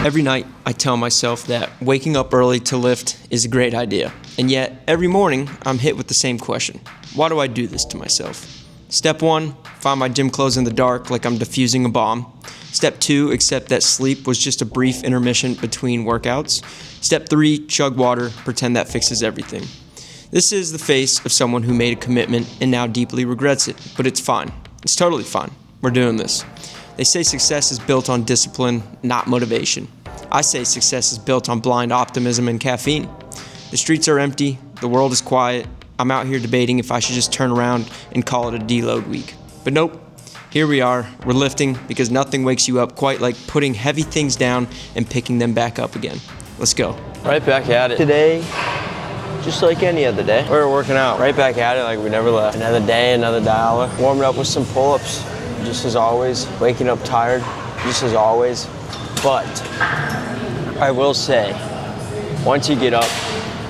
Every night, I tell myself that waking up early to lift is a great idea. And yet, every morning, I'm hit with the same question. Why do I do this to myself? Step 1, find my gym clothes in the dark like I'm defusing a bomb. Step 2, accept that sleep was just a brief intermission between workouts. Step 3, chug water, pretend that fixes everything. This is the face of someone who made a commitment and now deeply regrets it, but it's fine. It's totally fine. We're doing this. They say success is built on discipline, not motivation. I say success is built on blind optimism and caffeine. The streets are empty, the world is quiet. I'm out here debating if I should just turn around and call it a deload week. But nope, here we are, we're lifting because nothing wakes you up quite like putting heavy things down and picking them back up again. Let's go. Right back at it. Today, just like any other day, we were working out. Right back at it like we never left. Another day, another dollar. Warming up with some pull-ups. Just as always, waking up tired, just as always. But I will say, once you get up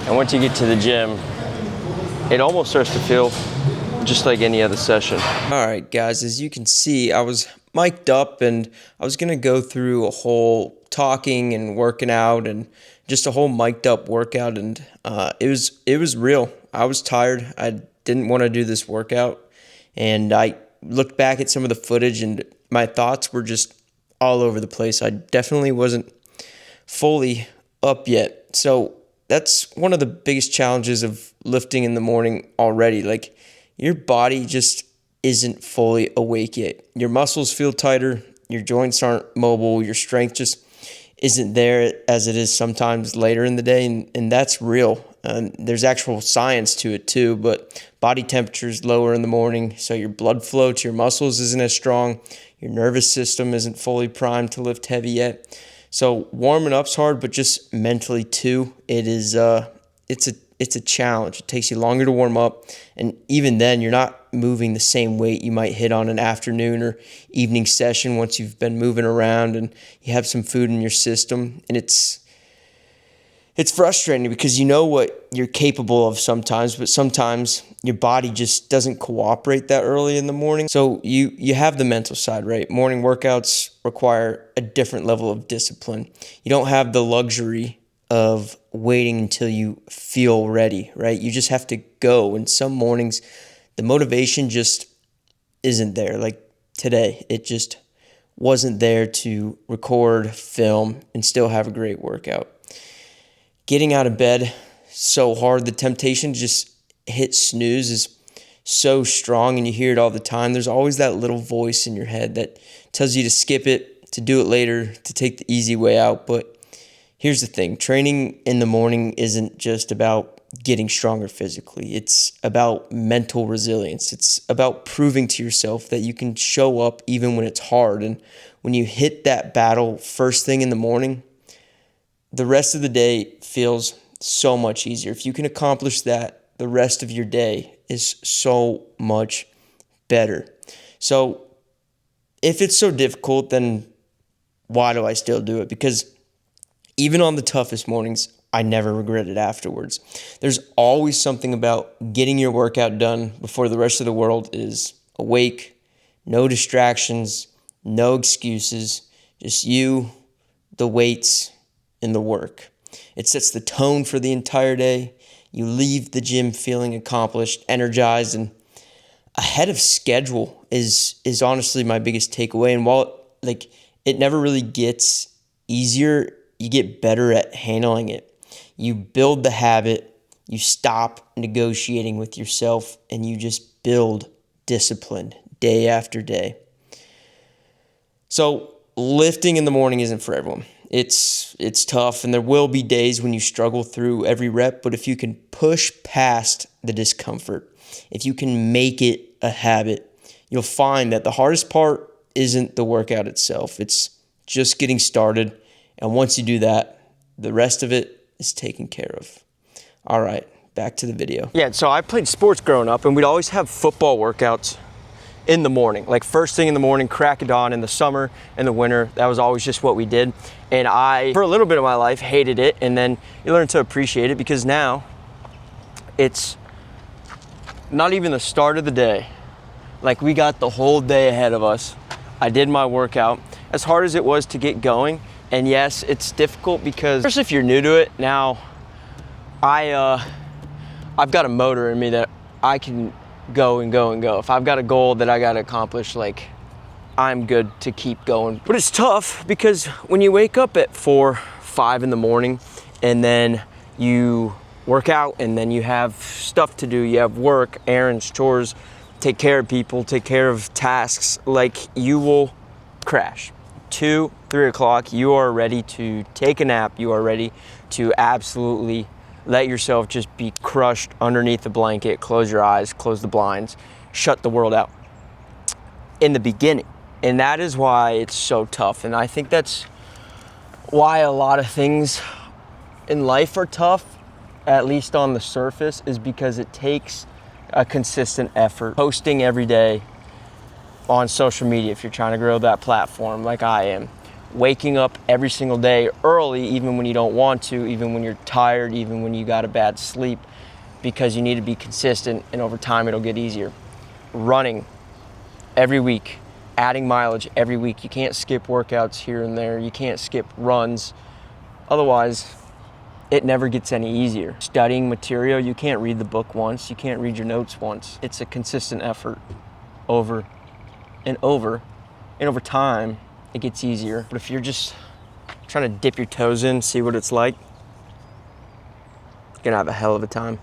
and once you get to the gym, it almost starts to feel just like any other session. All right, guys, as you can see, I was mic'd up and I was gonna go through a whole talking and working out and just a whole mic'd up workout, and it was real. I was tired. I didn't want to do this workout, and I looked back at some of the footage and my thoughts were just all over the place. I definitely wasn't fully up yet. So that's one of the biggest challenges of lifting in the morning already. Like, your body just isn't fully awake yet. Your muscles feel tighter, your joints aren't mobile, your strength just isn't there as it is sometimes later in the day, and that's real. There's actual science to it too, but body temperature is lower in the morning, so your blood flow to your muscles isn't as strong. Your nervous system isn't fully primed to lift heavy yet. So warming up's hard, but just mentally too, it's a challenge. It takes you longer to warm up, and even then, you're not moving the same weight you might hit on an afternoon or evening session once you've been moving around and you have some food in your system. And it's frustrating because you know what you're capable of sometimes, but sometimes your body just doesn't cooperate that early in the morning. So you have the mental side, right? Morning workouts require a different level of discipline. You don't have the luxury of waiting until you feel ready, right? You just have to go. And some mornings, the motivation just isn't there. Like today, it just wasn't there to record, film, and still have a great workout. Getting out of bed, so hard. The temptation to just hit snooze is so strong, and you hear it all the time. There's always that little voice in your head that tells you to skip it, to do it later, to take the easy way out. But here's the thing. Training in the morning isn't just about getting stronger physically. It's about mental resilience. It's about proving to yourself that you can show up even when it's hard. And when you hit that battle first thing in the morning, the rest of the day feels so much easier. If you can accomplish that, the rest of your day is so much better. So if it's so difficult, then why do I still do it? Because even on the toughest mornings, I never regret it afterwards. There's always something about getting your workout done before the rest of the world is awake, no distractions, no excuses, just you, the weights, and the work. It sets the tone for the entire day. You leave the gym feeling accomplished, energized, and ahead of schedule is honestly my biggest takeaway. And while it never really gets easier, you get better at handling it. You build the habit, you stop negotiating with yourself, and you just build discipline day after day. So lifting in the morning isn't for everyone. It's tough, and there will be days when you struggle through every rep, but if you can push past the discomfort, if you can make it a habit, you'll find that the hardest part isn't the workout itself. It's just getting started, and once you do that, the rest of it is taken care of. All right, back to the video. Yeah, so I played sports growing up, and we'd always have football workouts in the morning, like first thing in the morning, crack of dawn in the summer and the winter. That was always just what we did. And I, for a little bit of my life, hated it, and then you learn to appreciate it because now it's not even the start of the day. Like, we got the whole day ahead of us. I did my workout. As hard as it was to get going, And yes, it's difficult because, especially if you're new to it. Now, I've got a motor in me that I can go and go and go. If I've got a goal that I gotta accomplish, like, I'm good to keep going. But it's tough because when you wake up at 4, 5 in the morning and then you work out and then you have stuff to do, you have work, errands, chores, take care of people, take care of tasks, like, you will crash. 2, 3 o'clock, you are ready to take a nap. You are ready to absolutely let yourself just be crushed underneath the blanket, close your eyes, close the blinds, shut the world out in the beginning. And that is why it's so tough. And I think that's why a lot of things in life are tough, at least on the surface, is because it takes a consistent effort. Posting every day on social media, if you're trying to grow that platform like I am. Waking up every single day early, even when you don't want to, even when you're tired, even when you got a bad sleep, because you need to be consistent, and over time it'll get easier. Running every week, adding mileage every week. You can't skip workouts here and there. You can't skip runs. Otherwise, it never gets any easier. Studying material, you can't read the book once. You can't read your notes once. It's a consistent effort over and over. And over time, it gets easier. But if you're just trying to dip your toes in, see what it's like, you're gonna have a hell of a time.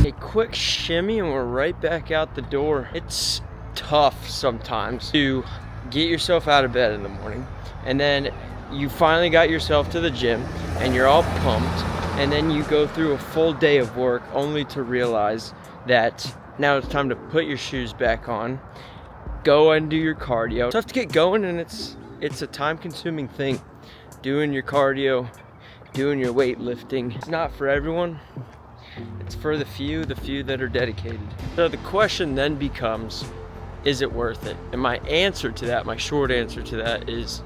A quick shimmy and we're right back out the door. It's tough sometimes to get yourself out of bed in the morning, and then you finally got yourself to the gym and you're all pumped, and then you go through a full day of work only to realize that now it's time to put your shoes back on, go and do your cardio. It's tough to get going, and it's a time-consuming thing. Doing your cardio, doing your weightlifting. It's not for everyone. It's for the few that are dedicated. So the question then becomes, is it worth it? And my answer to that, my short answer to that, is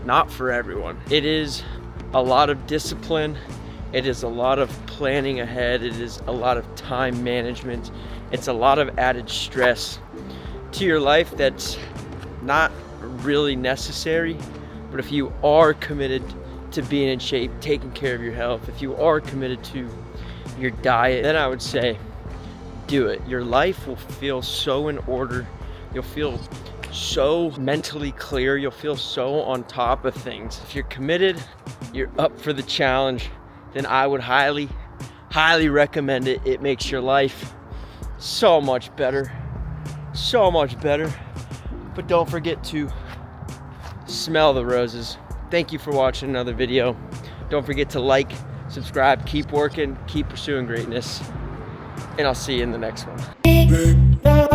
not for everyone. It is a lot of discipline. It is a lot of planning ahead. It is a lot of time management. It's a lot of added stress to your life that's not really necessary. But if you are committed to being in shape, taking care of your health, if you are committed to your diet, then I would say do it. Your life will feel so in order. You'll feel so mentally clear. You'll feel so on top of things. If you're committed, you're up for the challenge, then I would highly recommend it. It makes your life so much better, so much better. But don't forget to smell the roses. Thank you for watching another video. Don't forget to like, subscribe, keep working, keep pursuing greatness, and I'll see you in the next one.